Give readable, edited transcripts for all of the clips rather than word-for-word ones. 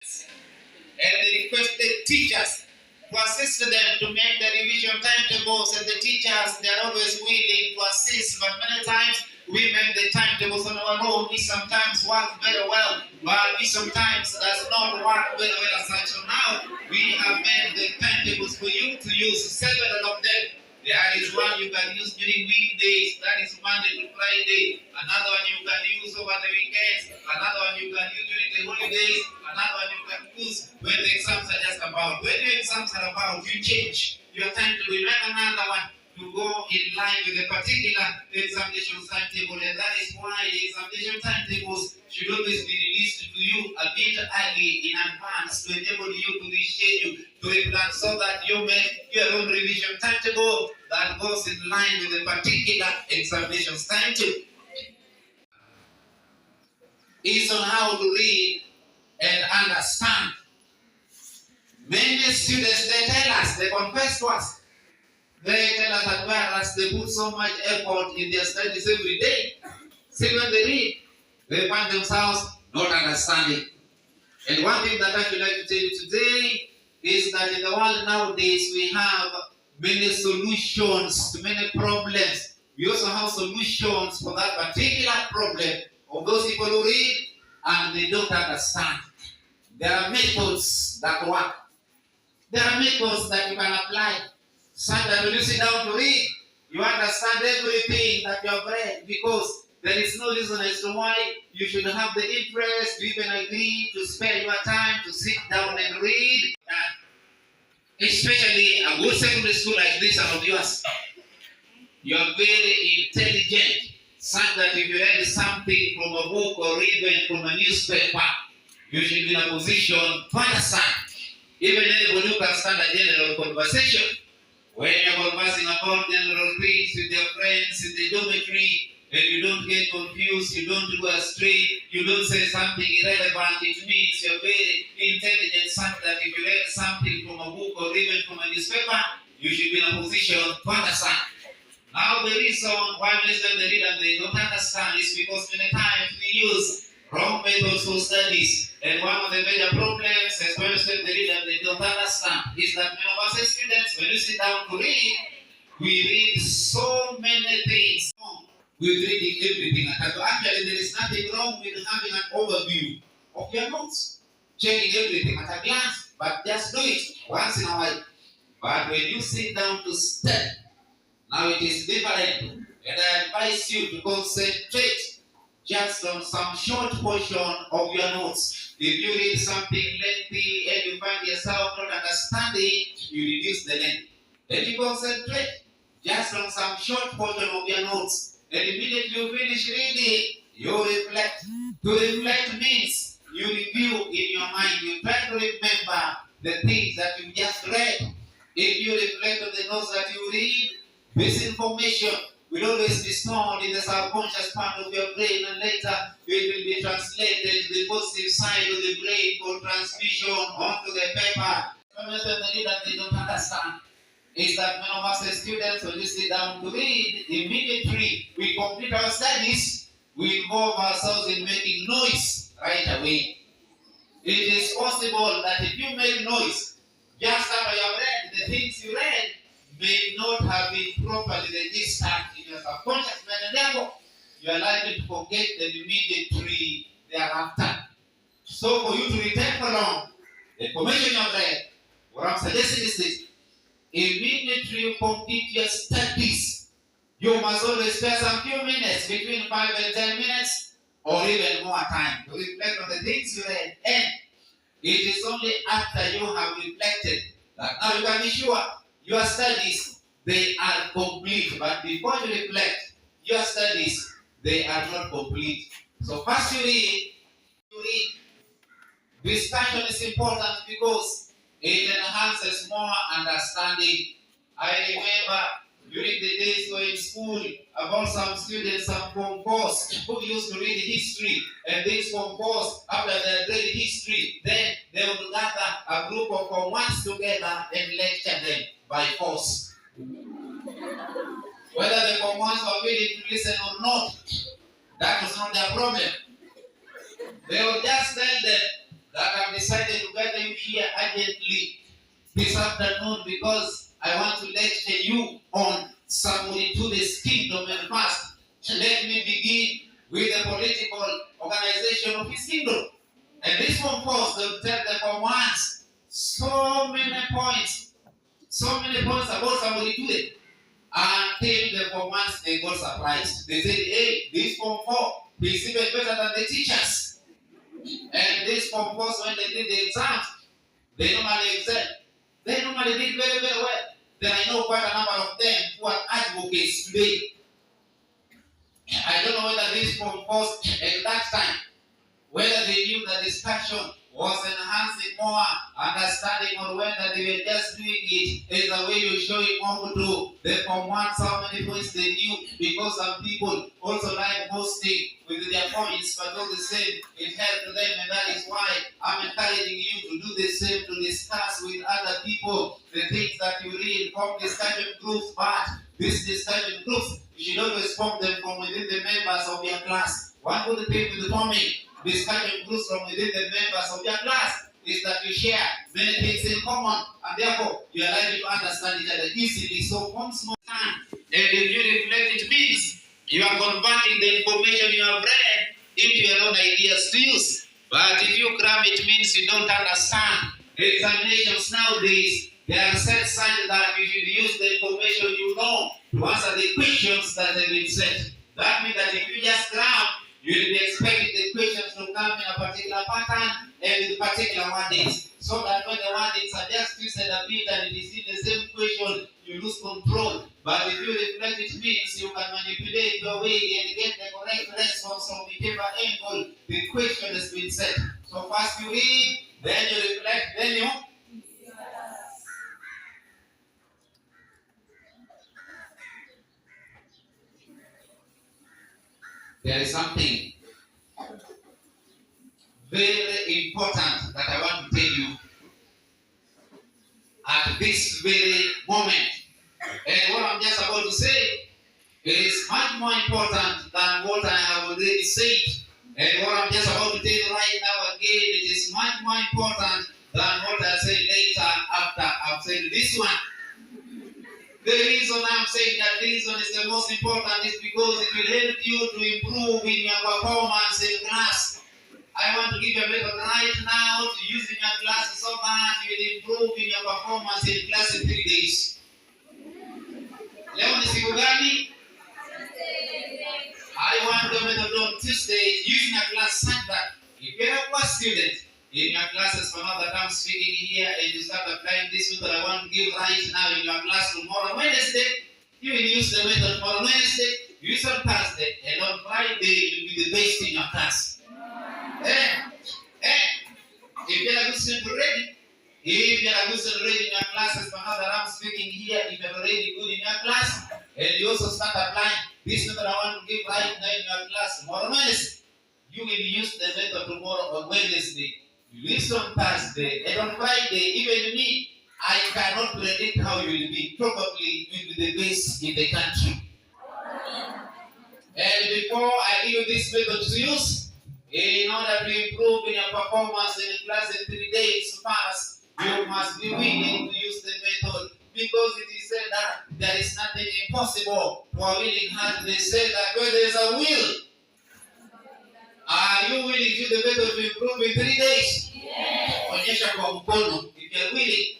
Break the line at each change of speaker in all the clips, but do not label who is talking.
And they requested teachers to assist them to make the revision timetables, and the teachers, they are always willing to assist, but many times we make the timetables on our own. We sometimes work very well, but we sometimes does not work very well as such. So now we have made the timetables for you to use, several of them. There is one you can use during weekdays, that is Monday to Friday. Another one you can use over the weekends. Another one you can use during the holidays. Another one you can use when the exams are just about. When the exams are about, you change your time to make another one to go in line with the particular examination timetable. And that is why the examination timetables should always be released to you a bit early in advance to enable you to reschedule, to replan, so that you make your own revision timetable that goes in line with the particular examination timetable. Is on how to read and understand. Many students, they tell us, they confess to us, they tell us that whereas they put so much effort in their studies every day, still when they read, they find themselves not understanding. And one thing that I would like to tell you today is that in the world nowadays we have many solutions to many problems. We also have solutions for that particular problem of those people who read and they don't understand. There are methods that work. There are methods that you can apply. So that when you sit down to read, you understand everything that you have read, because there is no reason as to why you should have the interest to even agree to spare your time to sit down and read. Especially a good secondary school like this one of yours. You are very intelligent, such that if you read something from a book or even from a newspaper, you should be in a position to understand. Even anybody who can stand a general conversation, when you're conversing about general things with your friends in the dormitory, and you don't get confused, you don't go astray, you don't say something irrelevant, it means you're very intelligent, such that if you read something from a book or even from a newspaper, you should be in a position to understand. Now the reason why many students read and they don't understand is because many times we use wrong methods for studies. And one of the major problems, especially the read and they don't understand, is that many of us as students, when we sit down to read, we read so many things. With reading everything. Actually, there is nothing wrong with having an overview of your notes, checking everything at a glance, but just do it once in a while. But when you sit down to study, now it is different, and I advise you to concentrate just on some short portion of your notes. If you read something lengthy and you find yourself not understanding, you reduce the length. Then you concentrate just on some short portion of your notes. And immediately you finish reading, you reflect. To reflect means you review in your mind. You try to remember the things that you just read. If you reflect on the notes that you read, this information will always be stored in the subconscious part of your brain, and later it will be translated to the positive side of the brain for transmission onto the paper. Sometimes when they read and they don't understand, is that many of us as students, when we sit down to read, immediately we complete our studies, we involve ourselves in making noise right away. It is possible that if you make noise, just after you have read, the things you read may not have been properly registered in your subconscious mind, and therefore you are likely to forget them immediately thereafter. So for you to retain for long the information you have read, what I'm suggesting is this: immediately you complete your studies, you must always spare some few minutes, between 5 and 10 minutes, or even more time, to reflect on the things you read. And it is only after you have reflected that now you can be sure your studies, they are complete. But before you reflect, your studies, they are not complete. So first you read. Discussion is important because it enhances more understanding. I remember during the days we were in school, about some students, some Form 4s who used to read history, and these Form 4s, after they read history, then they would gather a group of Form 1s together and lecture them by force. Whether the Form 1s were willing to listen or not, that was not their problem. They would just tell them, that I've decided to gather you here urgently this afternoon because I want to lecture you on submitting to this kingdom. And first, let me begin with the political organization of his kingdom. And this one first, they'll tell the commands so many points about somebody today. Until the commands they got surprised. They said, hey, this form 4 is even better than the teachers. And this form 4, when they did the exams, they normally excel. They normally did very, very well. Then I know quite a number of them who are advocates today. I don't know whether this form 4 at that time, whether they knew the discussion was enhancing more understanding, or whether they were just doing it as a way of showing off to the commands how many points they knew, because some people also like boasting with their points, but all the same it helped them, and that is why I'm encouraging you to do the same, to discuss with other people the things that you read from discussion groups. But these discussion groups, you should always form them from within the members of your class. One good thing with forming discussion groups from within the members of your class is that you share many things in common, and therefore you are likely to understand each other easily. So form small time, and if you reflect, it means you are converting the information you have read into your own ideas to use. But if you cram, it means you don't understand. Examinations nowadays, they are set such that you should use the information you know to answer the questions that have been set. That means that if you just cram, you will be expecting the questions to come in a particular pattern and with particular wordings, so that when the wordings are just twisted a bit and it is in the same question, you lose control. But if you reflect, it means you can manipulate your way and get the correct response from whichever angle the question has been set. So first you read, then you reflect, then you there is something very important that I want to tell you at this very moment. And what I'm just about to say is much more important than what I have already said. And what I'm just about to tell you right now again, it is much more important than what I say later after I've said this one. The reason I'm saying that this one is the most important is because it will help you to improve in your performance in class. I want to give you a method right now to use in your class so that you will improve in your performance in class in 3 days. Leo ni siku gani? I want the method on Tuesday using a class such that if you're a student in your classes for now that I'm speaking here, and you start applying this method I want to give right now in your class tomorrow Wednesday, you will use the method tomorrow Wednesday, use on Thursday, and on Friday you will be the best in your class. If you're a good student already, if you're a good student already in your classes for now that I'm speaking here, if you're already good in your class, and you also start applying this method I want to give right now in your class tomorrow Wednesday, you will use the method tomorrow on Wednesday. You use on Thursday, and on Friday, even me, I cannot predict how you will be. Probably you will be the best in the country. And before I give you this method to use, in order to improve in your performance in class in 3 days first, you must be willing to use the method, because it is said that there is nothing impossible to a willing heart. They say that where there is a will, are you willing to use the method to improve in 3 days? Yes. Onyesha kwa mkono if you are willing.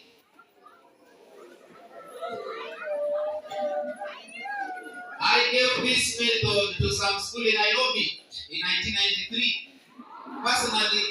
I gave this method to some school in Nairobi in 1993. Personally,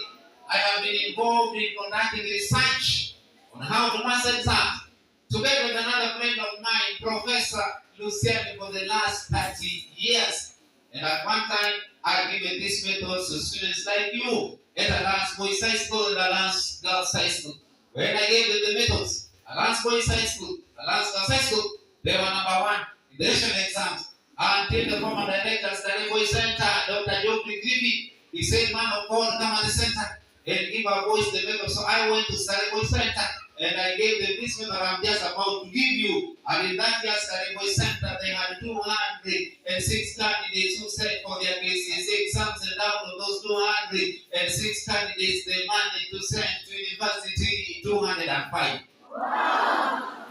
I have been involved in conducting research on how to master exams, together with another friend of mine, Professor Luciano, for the last 30 years. And at one time, I given this method to students like you at Alliance Boys High School and Alliance Girls High School. When I gave them the methods, Alliance Boys High School, Alliance Girls High School, they were number 1 in the national exams. Until the former director of Starry Boys Center, Dr. Geoffrey Griffith, he said, man of God, come at the center and give our boys the method. So I went to Starry Boys Center and I gave them this method I'm just about to give you. And in that year, Starry Boys Center, they had 206 candidates who sent for their KCSE exams, and out of those 206 candidates they managed to send to university 205.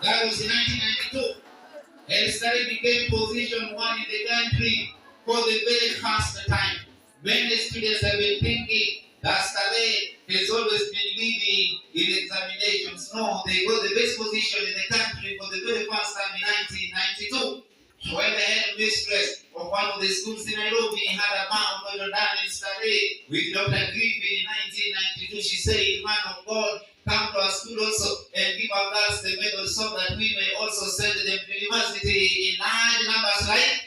That was in 1992. El Saleh became position 1 in the country for the very first time. Many students have been thinking that Saleh has always been leading in examinations. No, they got the best position in the country for the very first time in 1992. When the head mistress of one of the schools in Nairobi had a man who had done in Saleh with Dr. Griffin in 1992, she said, "Man of God, come to our school also and give our girls the medal so that we may also send them to university in large numbers, right?"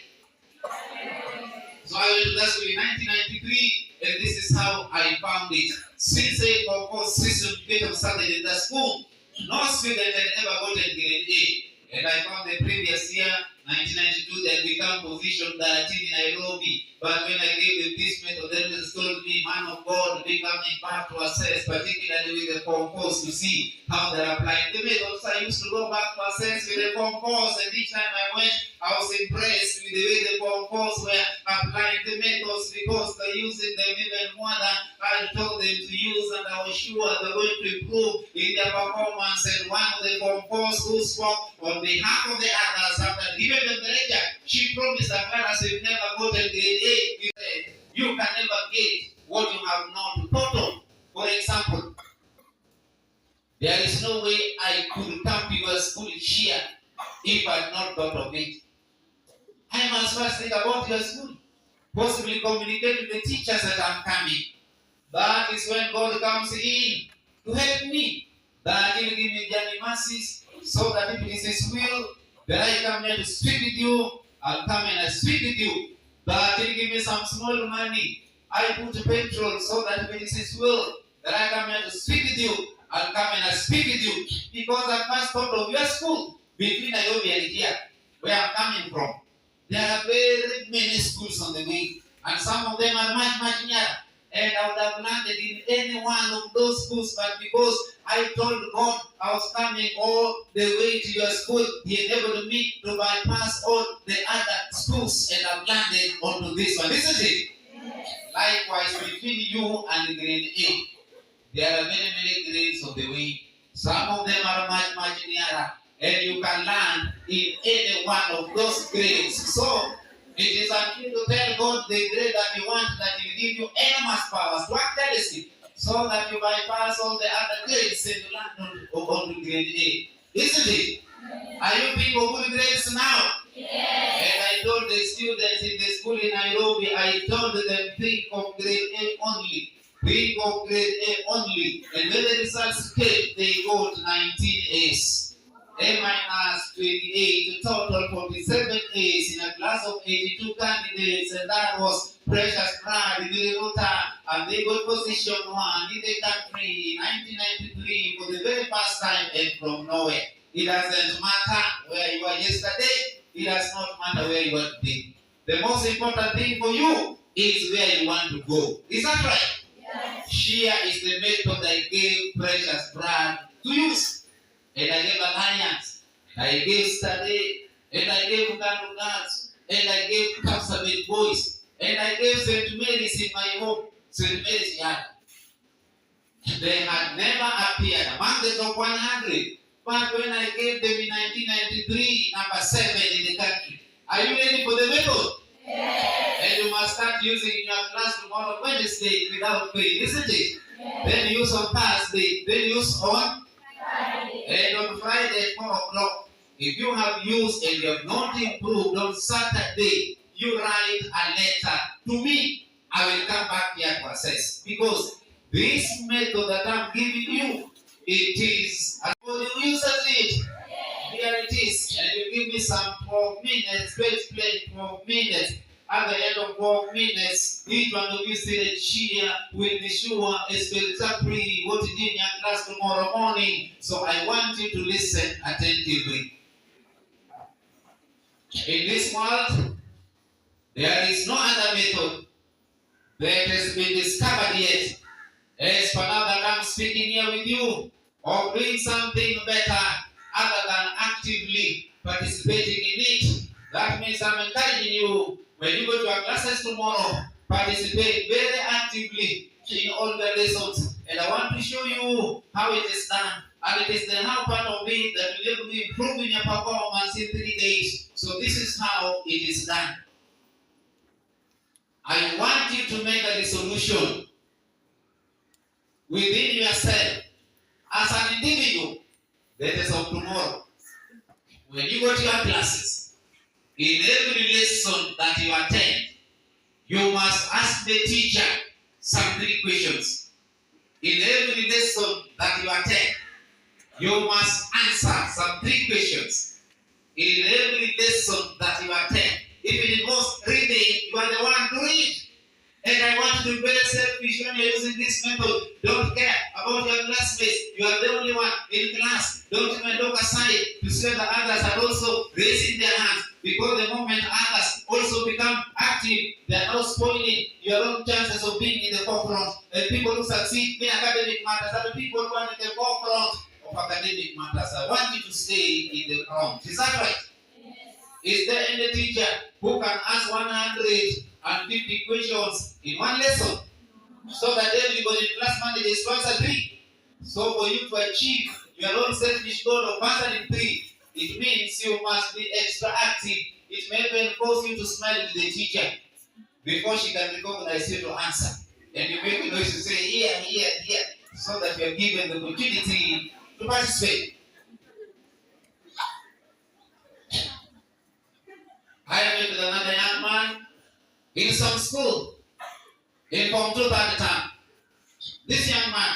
So I went to that school in 1993, and this is how I found it. Since I, of course, system started in the school, no student had ever gotten grade A. And I found the previous year, 1992, they become position 13 in Nairobi. But when I gave the this method, then they told me, "Man of God, be coming back to assess, particularly with the form course, to see how they're applying the method." So I used to go back to assess with the form course, and each time I went, I was impressed with the way the form course were applying the methods, because they're using them even more than I told them to use, and I was sure they're going to improve in their performance. And one of the form course who spoke on behalf of the others after giving them the lecture, she promised that whereas we've never gotten grade A, he said, "You can never get what you have not thought of." For example, there is no way I could come to your school here if I had not thought of it. I must first think about your school, possibly communicate with the teachers that I'm coming. That is when God comes in to help me. That He will give me journey mercies, so that if it is His will that I come here to speak with you, I'll come and I speak with you. That He'll give me some small money. I put petrol, so that if it is His will that I come here to speak with you, I'll come and I speak with you. Because I first thought of your school between Nairobi and here, where I'm coming from. There are very many schools on the way, and some of them are much, much nearer. And I would have landed in any one of those schools, but because I told God I was coming all the way to your school, He enabled me to bypass all the other schools, and I've landed onto this one, isn't it? Yes. Likewise, between you and grade A, there are many, many grades on the way. Some of them are much, much nearer, and you can land in any one of those grades. So it is up to you to tell God the grade that you want, that He will give you enormous powers to act carelessly, so that you bypass all the other grades and you land on grade A. Isn't it? Yes. Are you people good grades now? Yes. And I told the students in the school in Nairobi, I told them, think of grade A only. Think of grade A only. And when the results came, they got 19 A's. A-28, total 47 A's in a class of 82 candidates, and that was precious blood in the water, and they got position 1 in the country in 1993 for the very first time, and from nowhere. It doesn't matter where you were yesterday, it does not matter where you are today. The most important thing for you is where you want to go. Is that right? Yes. Here is the method I gave precious blood to use. And I gave Alliance, and I gave Study, and I gave Uganda Guards, and I gave Kapsabet Boys, and I gave St. Mary's in my home, St. Mary's Yard. They had never appeared among the top 100, but when I gave them in 1993, number 7 in the country. Are you ready for the method? Yes. And you must start using in your class tomorrow, Wednesday, without fail, isn't it? Yes. Then use on Thursday, then use on Friday. And on Friday at 4 o'clock, if you have used and you have not improved, on Saturday, you write a letter to me. I will come back here to assess. Because this method that I'm giving you, it is, as everybody uses it. Here it is. And you give me some 12 minutes to explain 12 minutes. At the end of 12 minutes, each one of you seated here will be sure exactly what you did in your class tomorrow morning. So I want you to listen attentively. In this world, there is no other method that has been discovered yet. As for now that I'm speaking here with you, of doing something better other than actively participating in it. That means I'm encouraging you, when you go to your classes tomorrow, participate very actively in all the lessons. And I want to show you how it is done. And it is the how part of it that will be improving your performance in 3 days. So this is how it is done. I want you to make a resolution within yourself as an individual. That is of tomorrow. When you go to your classes, in every lesson that you attend, you must ask the teacher some 3 questions. In every lesson that you attend, you must answer some 3 questions. In every lesson that you attend, if it involves reading, you are the one to read. And I want you to be very selfish when you're using this method. Don't care about your classmates. You are the only one in class. Don't even look aside to see that others are also raising their hands. Because the moment others also become active, they are not spoiling your own chances of being in the forefront. And people who succeed in academic matters are the people who are in the forefront of academic matters. I want you to stay in the front. Is that right? Yes. Is there any teacher who can ask 150 questions in one lesson so that everybody in class manages to answer 3? So for you to achieve your own selfish goal of answering 3, it means you must be extra active. It may even force you to smile with the teacher before she can recognize you to answer. And you make a noise to say here, here, here, so that you are given the opportunity to participate. I met with another young man in some school, in Form 2 at the time. This young man,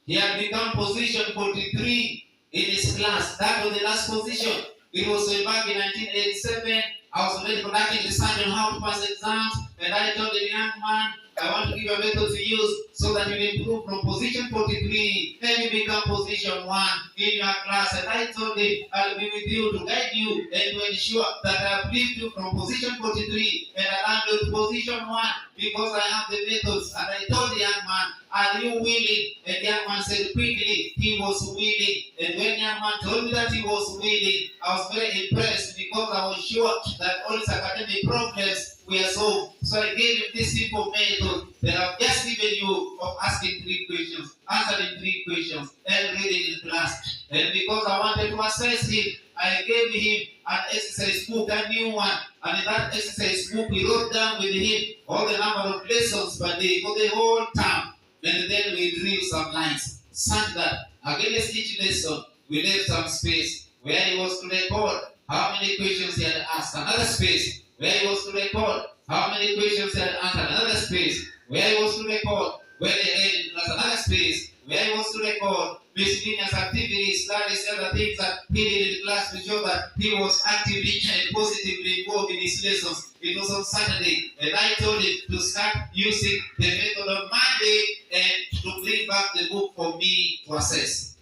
he had become position 43 in his class. That was the last position. It was back in 1987. I was already conducting research on how to pass exams, and I told the young man, I want to give you a method to use so that you improve from position 43 and you become position 1 in your class. And I told him, I'll be with you to guide you and to ensure that I uplift you from position 43 and allow you to position 1 because I have the methods. And I told the young man, are you willing? And the young man said quickly, he was willing. And when the young man told me that he was willing, I was very impressed because I was sure that all his academic problems were solved. So I gave him this simple method that I've just given you of asking 3 questions, answering 3 questions, and reading in class. And because I wanted to assess him, I gave him an exercise book, a new one. And in that exercise book, we wrote down with him all the number of lessons per day for the whole term. And then we drew some lines, such that against each lesson, we left some space where he was to record how many questions he had asked, another space where he was to record how many questions he had answered, another space where he was to record where he had in class, another space where he was to record miscellaneous activities, studies, other things that he did in class to show that he was actively and positively involved in his lessons. It was on Saturday, and I told him to start using the method of Monday and to bring back the book for me to assess.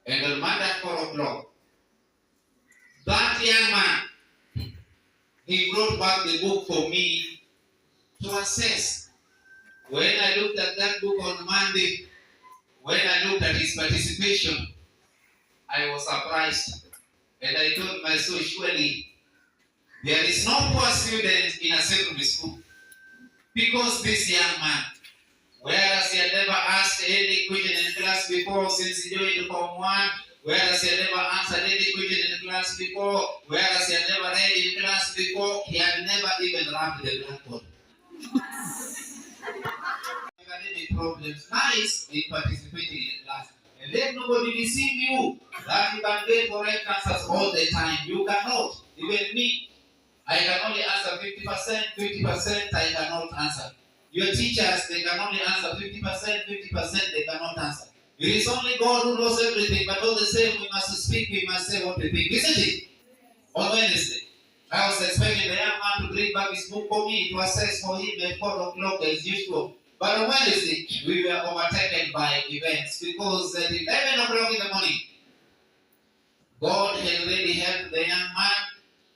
And on Monday at 4 o'clock, that young man, he brought back the book for me to assess. When I looked at that book on Monday, when I looked at his participation, I was surprised. And I told myself, surely, there is no poor student in a secondary school. Because this young man, whereas he had never asked any question in class before since he joined Form 1, whereas he had never answered any question in class before, whereas he had never read in class before, he had never even rubbed the blackboard. Academic problems, nice in participating in class. And let nobody deceive you that you can get correct answers all the time. You cannot. Even me, I can only answer 50%, I cannot answer. Your teachers, they can only answer 50%, they cannot answer. It is only God who knows everything, but all the same, we must speak, we must say what we think. Isn't it? On Wednesday, I was expecting the young man to bring back his book for me to assess for him at 4 o'clock as usual. But on Wednesday, we were overtaken by events because at 11 o'clock in the morning, God had really helped the young man,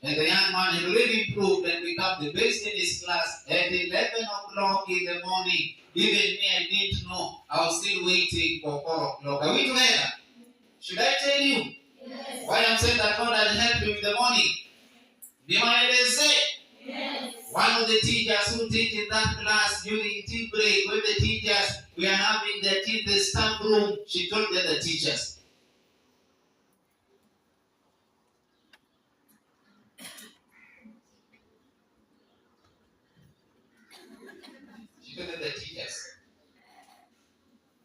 and the young man had really improved and become the best in his class. At 11 o'clock in the morning, even me, I didn't know. I was still waiting for 4 o'clock. Are we together? Should I tell you? Yes. Why I'm saying that God has helped you in the morning? Say? Yes. One of the teachers who teach in that class during tea break, when the teachers we are having the tea in the staff room, she told the other teachers.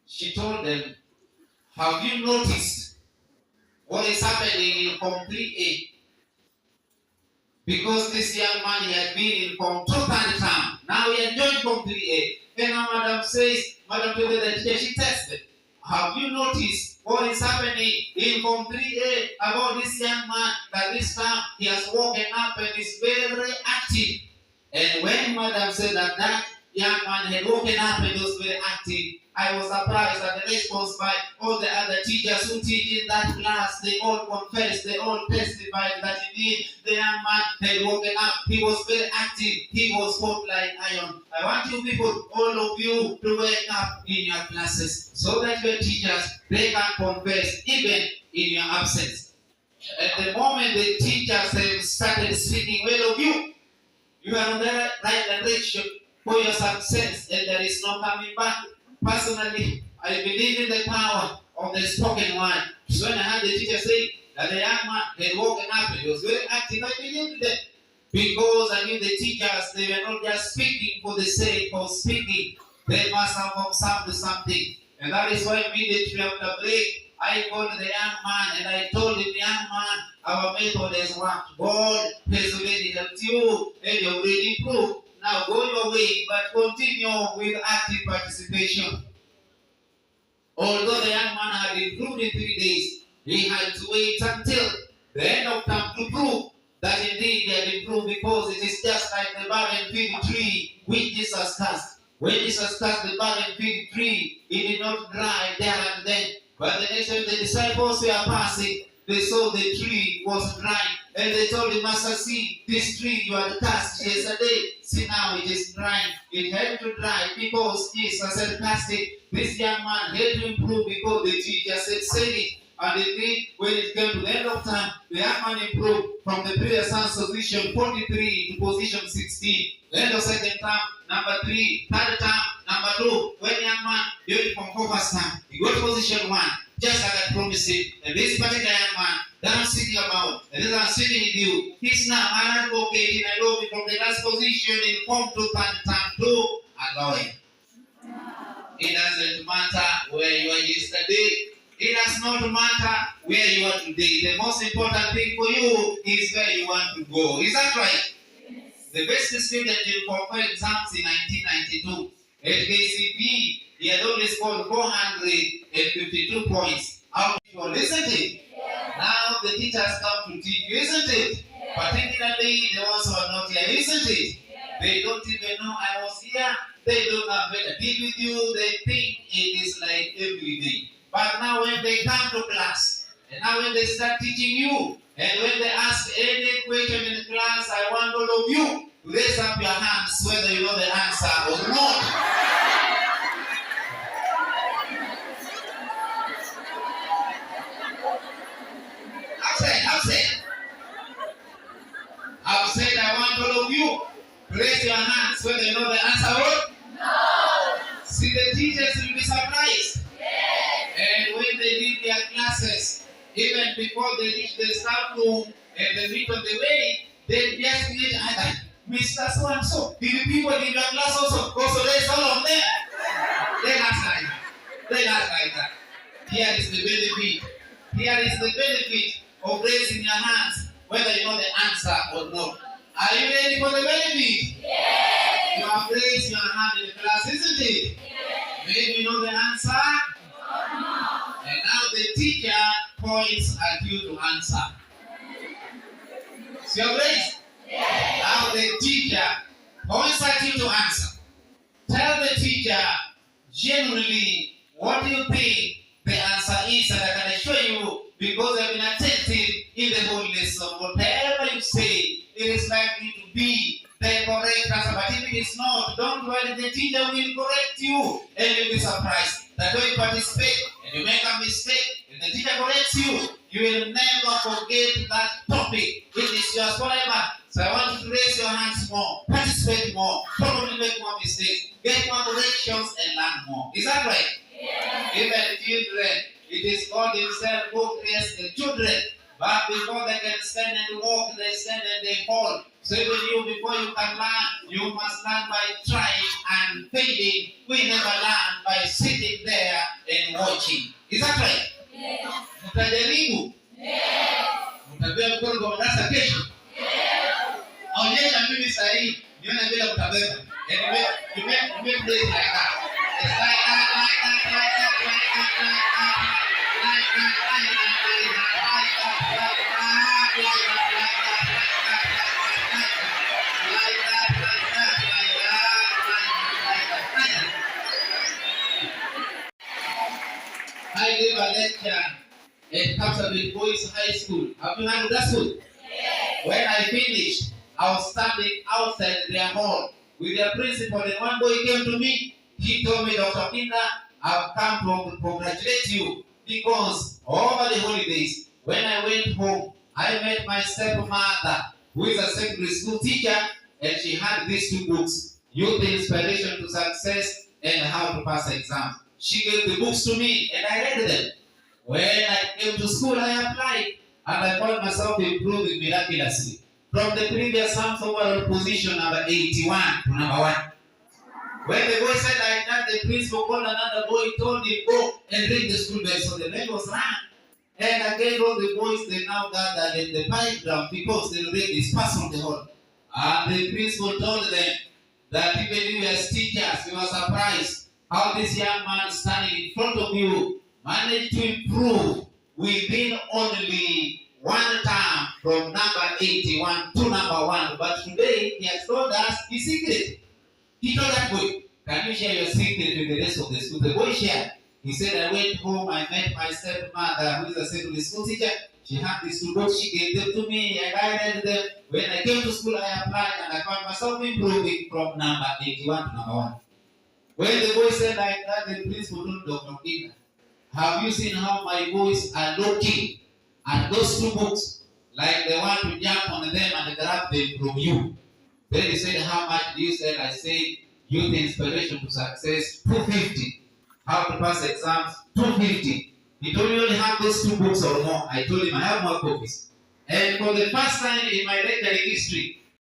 She told them, have you noticed what is happening in Form 3A? Because this young man he had been in Form 2 term. Now he had joined Form 3A. Then Madam says, Madam told the teacher, she tested. Have you noticed what is happening in Form 3A about this young man that this time he has woken up and is very active? And when Madam said that that young man had woken up and was very active, I was surprised at the response by all the other teachers who teach in that class. They all confessed, they all testified that indeed the young man had woken up. He was very active. He was hot like iron. I want you people, all of you, to wake up in your classes so that your teachers, they can confess even in your absence. At the moment the teachers have started speaking well of you, you are on the right direction for your success and there is no coming back. Personally, I believe in the power of the spoken word. So when I heard the teacher say that the young man had woken up and he was very active, I believed them. Because I knew the teachers, they were not just speaking for the sake of speaking. They must have observed something. And that is why immediately after break, I called the young man and I told him, young man, our method has worked. God has already helped you and you already improved. Now go your way, but continue with active participation. Although the young man had improved in 3 days, he had to wait until the end of time to prove that indeed he had improved, because it is just like the barren fig tree which Jesus cursed. When Jesus cursed the barren fig tree, it did not dry there and then. But the next time the disciples were passing, they saw the tree was dry. And they told him, Master, see, this tree you had cast yesterday, see now it is dry. It had to dry because Jesus had cast it. This young man had to improve because the teachers had said it. And indeed, when it came to the end of time, the young man improved from the previous son's position 43 to position 16. The end of second term, number 3, third term, number 2. When the young man did from 4 first time, he got position 1. Just like I promised him, and this particular young man that I'm speaking about, and that I'm speaking with you, he's now an advocate in Nairobi from the last position in Form 2 term 2 and lawyer. It doesn't matter where you are yesterday. It does not matter where you are today. The most important thing for you is where you want to go. Is that right? Yes. The best student in Form 4 exams in 1992 at KCP, he had only scored 452 points out of all, isn't it? Yeah. Now the teachers come to teach you, isn't it? Yeah. Particularly the ones who are not here, isn't it? Yeah. They don't even know I was here. They don't have better deal with you. They think it is like every day. But now when they come to class, and now when they start teaching you, and when they ask any question in class, I want all of you to raise up your hands whether you know the answer or not. I've said I want all of you to raise your hands whether you know the answer or no. See, the teachers will be surprised. Yes. And when they leave their classes, even before they reach the staff room and they meet on the way, they just meet either Mr. So-and-so. Did the people in your class also raise all of them? They ask like that. They ask like that. Here is the benefit. Here is the benefit of raising your hands, whether you know the answer or not. Are you ready for the benefit? Yes. You have raised your hand in the class, isn't it? Yes. Maybe you know the answer. No. And now the teacher points at you to answer. So you have raised? Yes. Now the teacher points at you to answer. Tell the teacher genuinely what you think the answer is, and I can assure you, because I've been attentive in the whole lesson, whatever you say, it is likely to be the correct answer. But if it is not, don't worry, the teacher will correct you, and you'll be surprised that when you participate and you make a mistake, and the teacher corrects you, you will never forget that topic. It is yours forever. So I want you to raise your hands more, participate more, probably make more mistakes, get more corrections, and learn more. Is that right? Yes. Even children, it is God Himself who creates the children. But before they can stand and walk, they stand and they fall. So even you, before you can learn, you must learn by trying and failing. We never learn by sitting there and watching. Is that right? Yes. Mtajaribu? Yes. Mtabeba mkono kwa madarasa kesho? Yes. Onyesha mimi sahihi, nione vile mtabeba. And you make this like that. It's like that. I gave a lecture at Kapsabet Boys High School. Have you heard of that school? Yes. When I finished, I was standing outside their hall with their principal, and one boy came to me. He told me, Dr. Kinda, I've come to congratulate you because over the holidays, when I went home, I met my stepmother, who is a secondary school teacher, and she had these two books, Youth Inspiration to Success and How to Pass Exams. She gave the books to me, and I read them. When I came to school, I applied, and I found myself improving miraculously. From the previous Psalms overall position number 81 to number 1. When the boy said like that, the principal called another boy, told him, go and ring the school bell. So the bell was rang. And again, all the boys, they now gathered in the playground because they already dispersed from the hall. And the principal told them that even you as teachers, you are surprised how this young man standing in front of you managed to improve within only one term from number 81 to number 1. But today, he has told us his secret. He told that boy, can you share your secret with the rest of the school? The boy shared. He said, I went home, I met my stepmother, who is a secondary school teacher. She had these two books, she gave them to me, and I read them. When I came to school, I applied, and I found myself improving from number 81 to number 1. When the boy said like that, the principal told Dr. Kinda, have you seen how my boys are looking at those two books, like they want to jump on them and grab them from you? Then he said, how much do you say? I said, Youth Inspiration to Success, 250. How to Pass Exams, 250. He told me only have those two books or more. I told him I have more copies. And for the first time in my lecturing history,